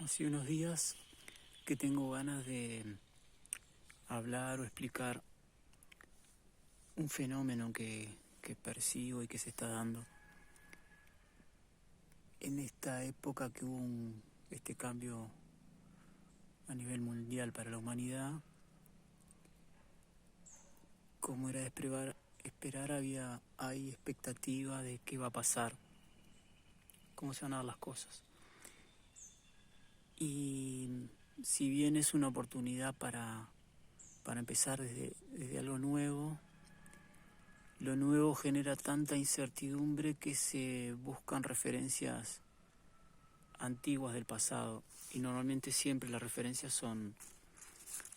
Hace unos días que tengo ganas de hablar o explicar un fenómeno que percibo y que se está dando en esta época que hubo este cambio a nivel mundial para la humanidad. Como era de esperar hay expectativa de qué va a pasar, cómo se van a dar las cosas. Y si bien es una oportunidad para empezar desde algo nuevo, lo nuevo genera tanta incertidumbre que se buscan referencias antiguas del pasado, y normalmente siempre las referencias son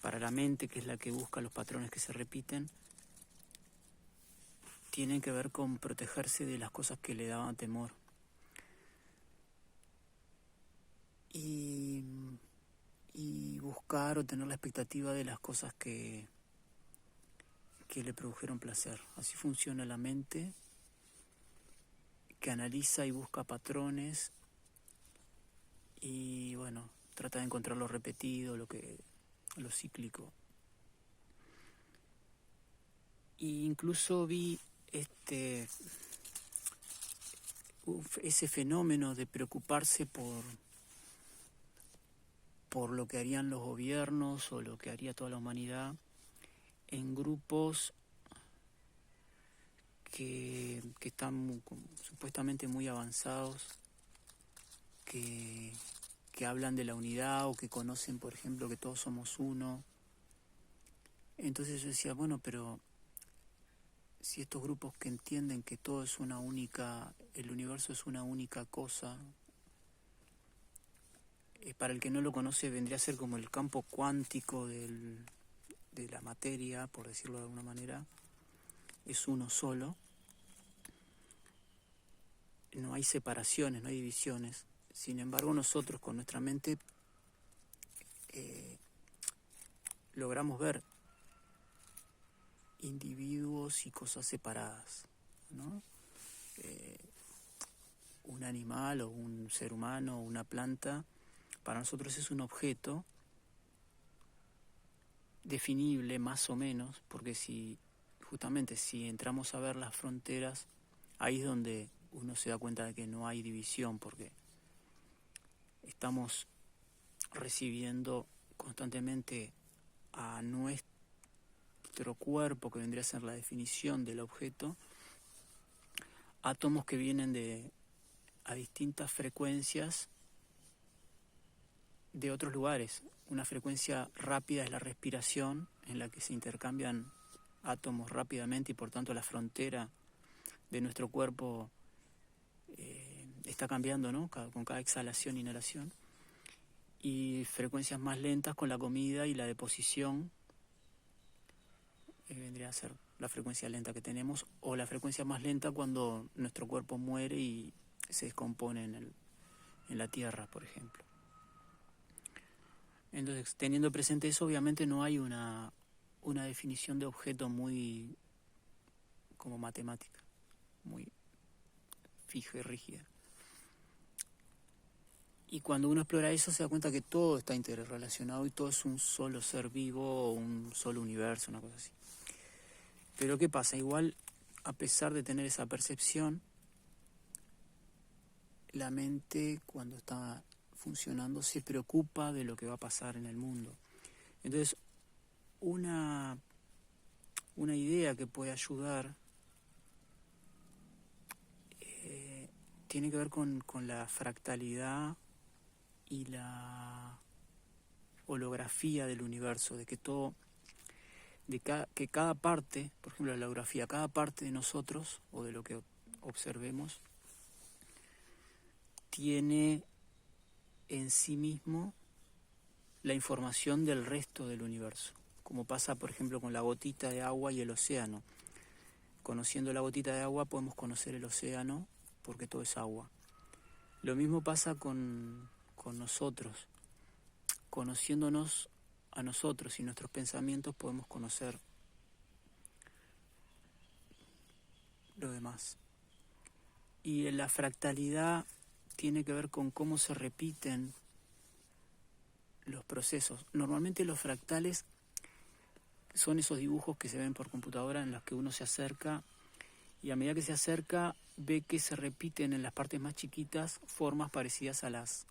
para la mente, que es la que busca los patrones que se repiten. Tienen que ver con protegerse de las cosas que le daban temor. Y buscar o tener la expectativa de las cosas que le produjeron placer. Así funciona la mente, que analiza y busca patrones y trata de encontrar lo repetido, lo cíclico. Y incluso vi ese fenómeno de preocuparse por lo que harían los gobiernos o lo que haría toda la humanidad en grupos que están supuestamente muy avanzados, que hablan de la unidad o que conocen, por ejemplo, que todos somos uno. Entonces yo decía, pero si estos grupos que entienden que todo es el universo es una única cosa, para el que no lo conoce vendría a ser como el campo cuántico de la materia, por decirlo de alguna manera, es uno solo, no hay separaciones, no hay divisiones. Sin embargo, nosotros con nuestra mente logramos ver individuos y cosas separadas, ¿no? Un animal o un ser humano o una planta, para nosotros es un objeto definible más o menos, porque si entramos a ver las fronteras, ahí es donde uno se da cuenta de que no hay división, porque estamos recibiendo constantemente a nuestro cuerpo, que vendría a ser la definición del objeto, átomos que vienen a distintas frecuencias de otros lugares. Una frecuencia rápida es la respiración, en la que se intercambian átomos rápidamente y por tanto la frontera de nuestro cuerpo está cambiando, ¿no? Con cada exhalación e inhalación. Y frecuencias más lentas con la comida y la deposición, vendría a ser la frecuencia lenta que tenemos, o la frecuencia más lenta cuando nuestro cuerpo muere y se descompone en la tierra, por ejemplo. Entonces, teniendo presente eso, obviamente no hay una definición de objeto muy como matemática, muy fija y rígida. Y cuando uno explora eso se da cuenta que todo está interrelacionado y todo es un solo ser vivo o un solo universo, una cosa así. Pero ¿qué pasa? Igual, a pesar de tener esa percepción, la mente, cuando está funcionando, se preocupa de lo que va a pasar en el mundo. Entonces, una idea que puede ayudar tiene que ver con la fractalidad y la holografía del universo, de que que cada parte, por ejemplo la holografía, cada parte de nosotros o de lo que observemos tiene en sí mismo la información del resto del universo, como pasa por ejemplo con la gotita de agua y el océano. Conociendo la gotita de agua podemos conocer el océano, porque todo es agua. Lo mismo pasa con nosotros. Conociéndonos a nosotros y nuestros pensamientos podemos conocer lo demás. Y la fractalidad tiene que ver con cómo se repiten los procesos. Normalmente los fractales son esos dibujos que se ven por computadora en los que uno se acerca y a medida que se acerca ve que se repiten en las partes más chiquitas formas parecidas a las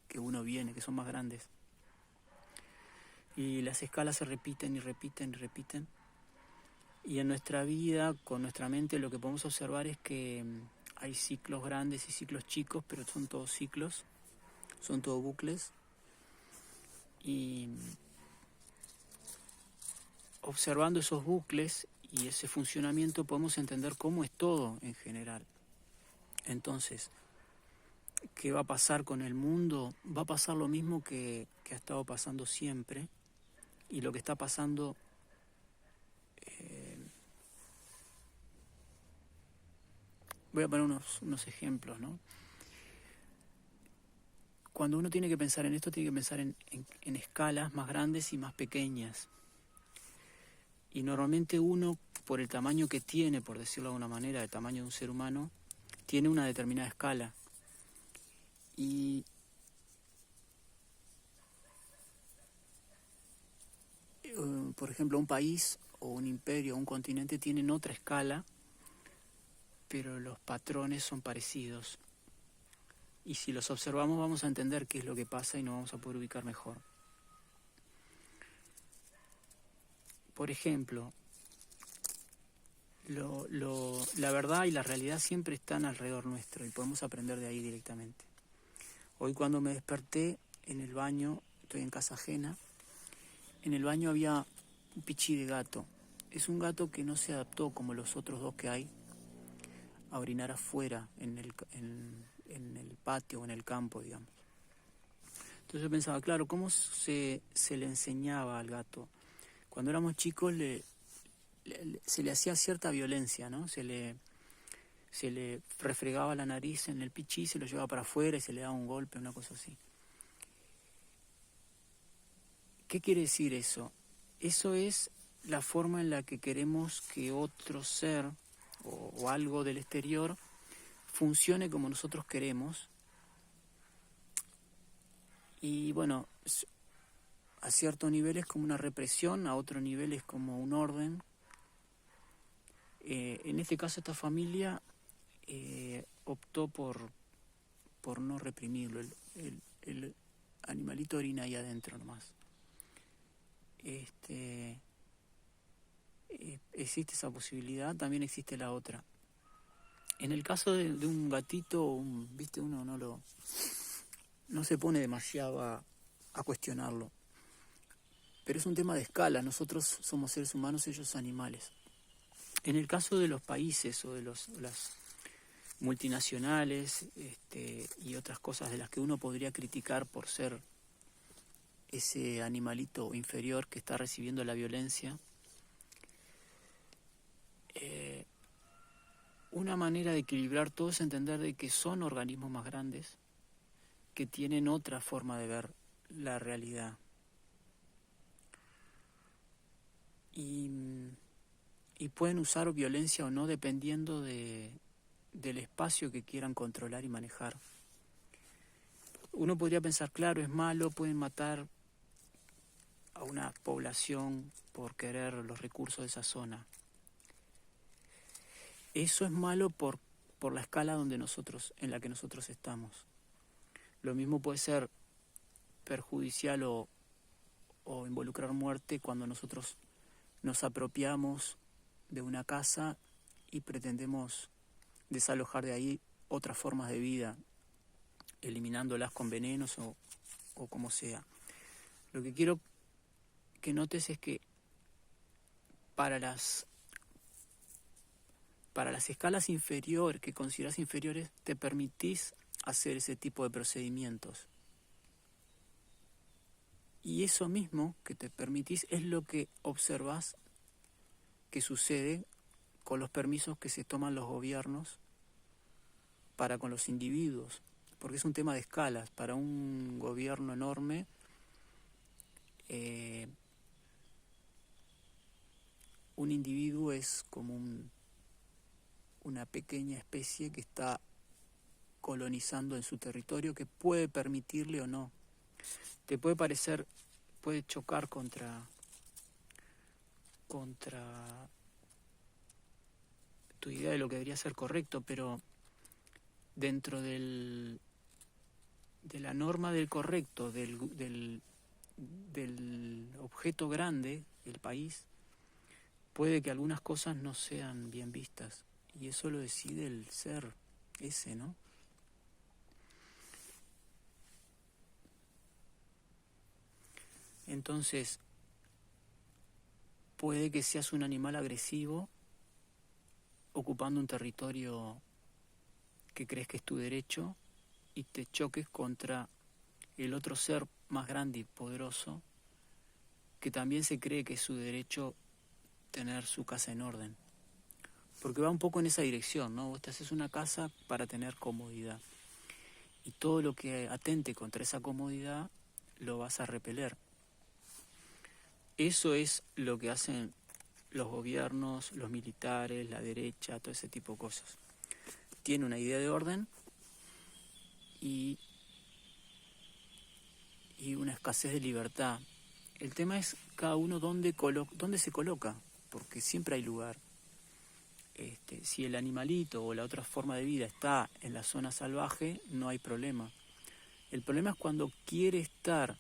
que uno viene, que son más grandes. Y las escalas se repiten y repiten y repiten. Y en nuestra vida, con nuestra mente, lo que podemos observar es que hay ciclos grandes y ciclos chicos, pero son todos ciclos, son todos bucles. Y observando esos bucles y ese funcionamiento podemos entender cómo es todo en general. Entonces, ¿qué va a pasar con el mundo? Va a pasar lo mismo que ha estado pasando siempre. Y lo que está pasando, voy a poner unos ejemplos, ¿no? Cuando uno tiene que pensar en esto, tiene que pensar en escalas más grandes y más pequeñas. Y normalmente uno, por el tamaño que tiene, por decirlo de alguna manera, el tamaño de un ser humano, tiene una determinada escala. Y por ejemplo, un país o un imperio o un continente tienen otra escala, pero los patrones son parecidos. Y si los observamos vamos a entender qué es lo que pasa y nos vamos a poder ubicar mejor. Por ejemplo, la verdad y la realidad siempre están alrededor nuestro y podemos aprender de ahí directamente. Hoy cuando me desperté en el baño, estoy en casa ajena, en el baño había un pichí de gato. Es un gato que no se adaptó como los otros dos que hay a orinar afuera, en el patio o en el campo, digamos. Entonces yo pensaba, claro, ¿cómo se le enseñaba al gato? Cuando éramos chicos se le hacía cierta violencia, ¿no? Se le refregaba la nariz en el pichí, se lo llevaba para afuera y se le daba un golpe, una cosa así. ¿Qué quiere decir eso? Eso es la forma en la que queremos que otro ser o algo del exterior funcione como nosotros queremos. Y bueno, a cierto nivel es como una represión, a otro nivel es como un orden. En este caso esta familia optó por no reprimirlo. El animalito orina ahí adentro nomás. Existe esa posibilidad, también existe la otra. En el caso de un gatito, ¿viste? Uno no se pone demasiado a cuestionarlo. Pero es un tema de escala, nosotros somos seres humanos, ellos animales. En el caso de los países o de las multinacionales y otras cosas de las que uno podría criticar por ser ese animalito inferior que está recibiendo la violencia, una manera de equilibrar todo es entender de que son organismos más grandes que tienen otra forma de ver la realidad. Y pueden usar violencia o no dependiendo del espacio que quieran controlar y manejar. Uno podría pensar, claro, es malo, pueden matar a una población por querer los recursos de esa zona. Eso es malo por la escala en la que nosotros estamos. Lo mismo puede ser perjudicial o involucrar muerte cuando nosotros nos apropiamos de una casa y pretendemos desalojar de ahí otras formas de vida, eliminándolas con venenos o como sea. Lo que quiero que notes es que para las escalas inferiores, que consideras inferiores, te permitís hacer ese tipo de procedimientos. Y eso mismo que te permitís es lo que observas que sucede con los permisos que se toman los gobiernos para con los individuos, porque es un tema de escalas. Para un gobierno enorme, un individuo es como una pequeña especie que está colonizando en su territorio, que puede permitirle o no Te puede parecer, puede chocar contra tu idea de lo que debería ser correcto, pero dentro de la norma del correcto, del objeto grande, el país, puede que algunas cosas no sean bien vistas. Y eso lo decide el ser ese, ¿no? Entonces, puede que seas un animal agresivo ocupando un territorio que crees que es tu derecho y te choques contra el otro ser más grande y poderoso que también se cree que es su derecho tener su casa en orden. Porque va un poco en esa dirección, ¿no? Vos te haces una casa para tener comodidad. Y todo lo que atente contra esa comodidad lo vas a repeler. Eso es lo que hacen los gobiernos, los militares, la derecha, todo ese tipo de cosas. Tiene una idea de orden y una escasez de libertad. El tema es cada uno dónde se coloca, porque siempre hay lugar. Si el animalito o la otra forma de vida está en la zona salvaje, no hay problema. El problema es cuando quiere estar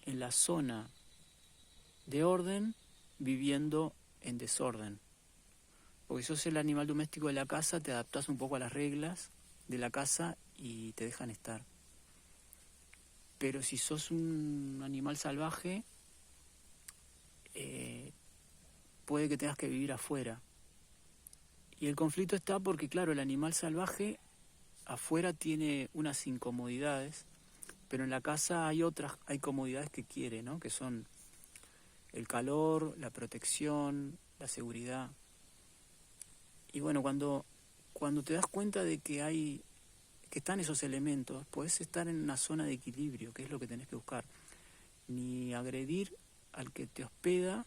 en la zona de orden viviendo en desorden. Porque sos el animal doméstico de la casa, te adaptás un poco a las reglas de la casa y te dejan estar. Pero si sos un animal salvaje, puede que tengas que vivir afuera. Y el conflicto está porque, claro, el animal salvaje afuera tiene unas incomodidades, pero en la casa hay comodidades que quiere, ¿no? Que son el calor, la protección, la seguridad. Y bueno, cuando te das cuenta de que están esos elementos, podés estar en una zona de equilibrio, que es lo que tenés que buscar. Ni agredir al que te hospeda,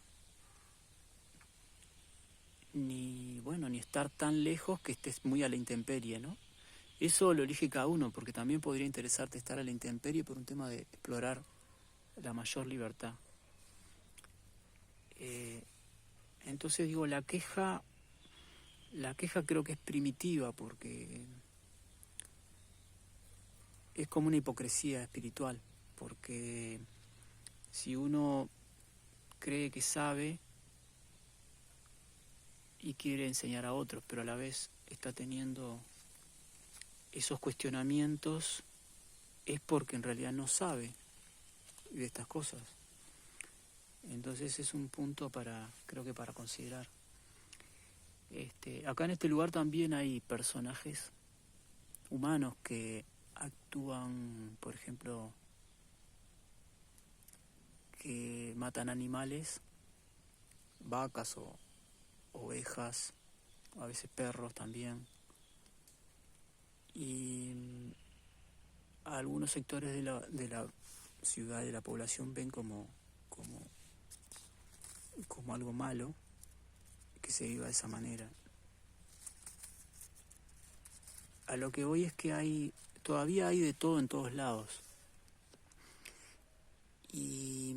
ni estar tan lejos que estés muy a la intemperie, ¿no? Eso lo elige cada uno, porque también podría interesarte estar a la intemperie por un tema de explorar la mayor libertad. Entonces digo, la queja creo que es primitiva, porque es como una hipocresía espiritual, porque si uno cree que sabe y quiere enseñar a otros, pero a la vez está teniendo esos cuestionamientos, es porque en realidad no sabe de estas cosas. Entonces es un punto creo que para considerar. Acá en este lugar también hay personajes humanos que actúan, por ejemplo, que matan animales, vacas o ovejas, a veces perros también. Y algunos sectores de la ciudad, de la población, ven como algo malo que se viva de esa manera. A lo que voy es que todavía hay de todo en todos lados. Y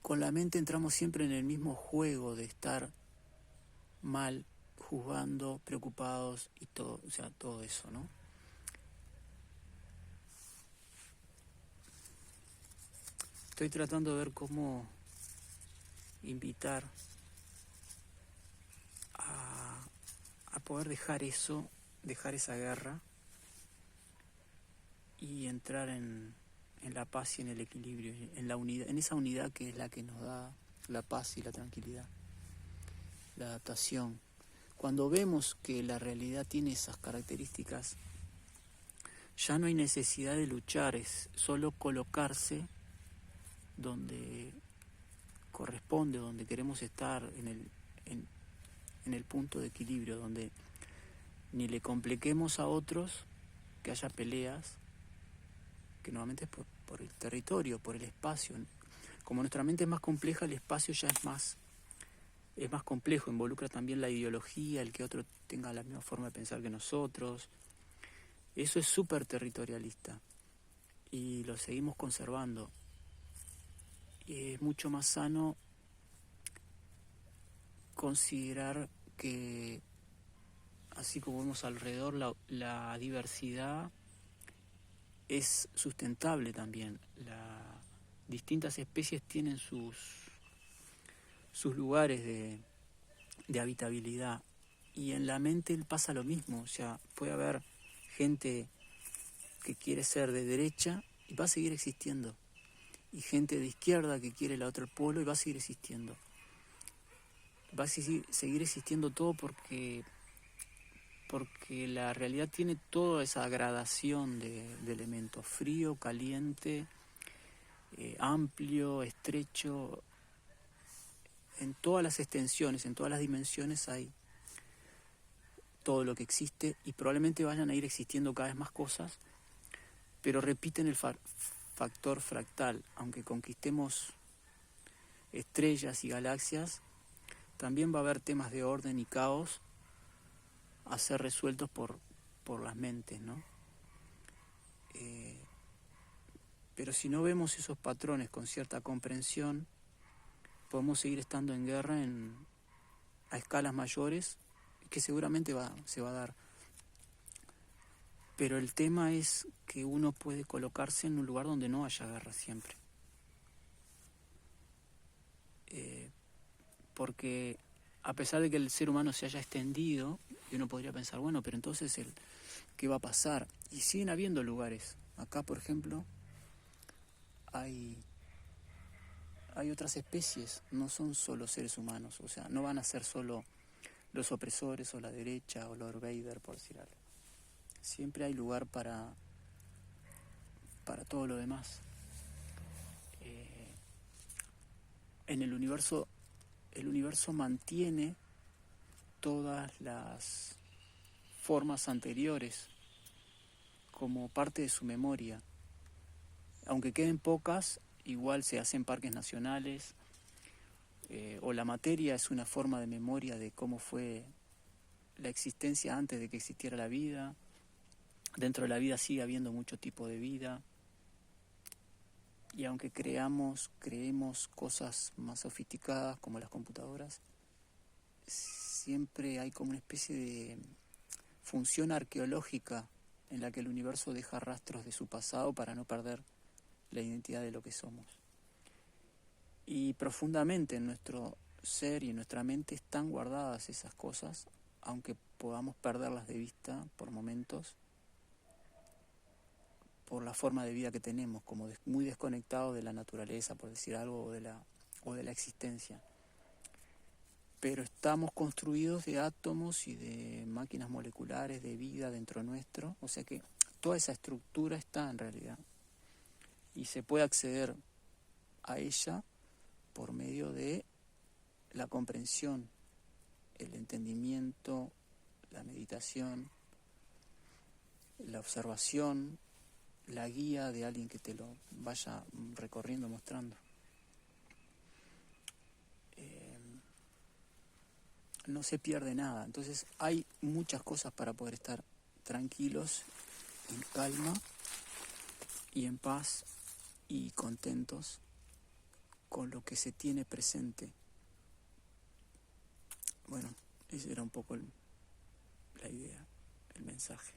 con la mente entramos siempre en el mismo juego de estar mal, juzgando, preocupados y todo, o sea, todo eso, ¿no? Estoy tratando de ver cómo invitar a poder dejar esa guerra y entrar en la paz y en el equilibrio, en la unidad, en esa unidad que es la que nos da la paz y la tranquilidad, la adaptación. Cuando vemos que la realidad tiene esas características, ya no hay necesidad de luchar, es solo colocarse donde corresponde, donde queremos estar, en el punto de equilibrio, donde ni le compliquemos a otros, que haya peleas, que normalmente es por el territorio, por el espacio. Como nuestra mente es más compleja, el espacio ya es más complejo, involucra también la ideología, el que otro tenga la misma forma de pensar que nosotros. Eso es súper territorialista. y lo seguimos conservando. Y es mucho más sano considerar que, así como vemos alrededor, la diversidad es sustentable también. Las distintas especies tienen sus lugares de habitabilidad, y en la mente pasa lo mismo. O sea, puede haber gente que quiere ser de derecha y va a seguir existiendo, y gente de izquierda que quiere la otra polo y va a seguir existiendo. Va a seguir existiendo todo porque la realidad tiene toda esa gradación de elementos: frío, caliente, amplio, estrecho. En todas las extensiones, en todas las dimensiones hay todo lo que existe, y probablemente vayan a ir existiendo cada vez más cosas, pero repiten el factor fractal. Aunque conquistemos estrellas y galaxias, también va a haber temas de orden y caos a ser resueltos por las mentes, ¿no? Pero si no vemos esos patrones con cierta comprensión, podemos seguir estando en guerra a escalas mayores, que seguramente se va a dar. Pero el tema es que uno puede colocarse en un lugar donde no haya guerra siempre. Porque a pesar de que el ser humano se haya extendido, y uno podría pensar, bueno, pero entonces ¿qué va a pasar? Y siguen habiendo lugares. Acá, por ejemplo, hay otras especies, no son solo seres humanos. O sea, no van a ser solo los opresores o la derecha o Lord Vader, por decir algo. Siempre hay lugar para todo lo demás. En el universo mantiene todas las formas anteriores como parte de su memoria. Aunque queden pocas, igual se hacen parques nacionales, o la materia es una forma de memoria de cómo fue la existencia antes de que existiera la vida. Dentro de la vida sigue habiendo mucho tipo de vida. Y aunque creemos cosas más sofisticadas como las computadoras, siempre hay como una especie de función arqueológica en la que el universo deja rastros de su pasado para no perder la identidad de lo que somos. Y profundamente en nuestro ser y en nuestra mente están guardadas esas cosas, aunque podamos perderlas de vista por momentos, por la forma de vida que tenemos, como muy desconectados de la naturaleza, por decir algo, o de la existencia. Pero estamos construidos de átomos y de máquinas moleculares, de vida dentro nuestro, o sea que toda esa estructura está en realidad, y se puede acceder a ella por medio de la comprensión, el entendimiento, la meditación, la observación, la guía de alguien que te lo vaya recorriendo, mostrando. No se pierde nada. Entonces hay muchas cosas para poder estar tranquilos, en calma y en paz y contentos con lo que se tiene presente. Bueno, esa era un poco la idea, el mensaje.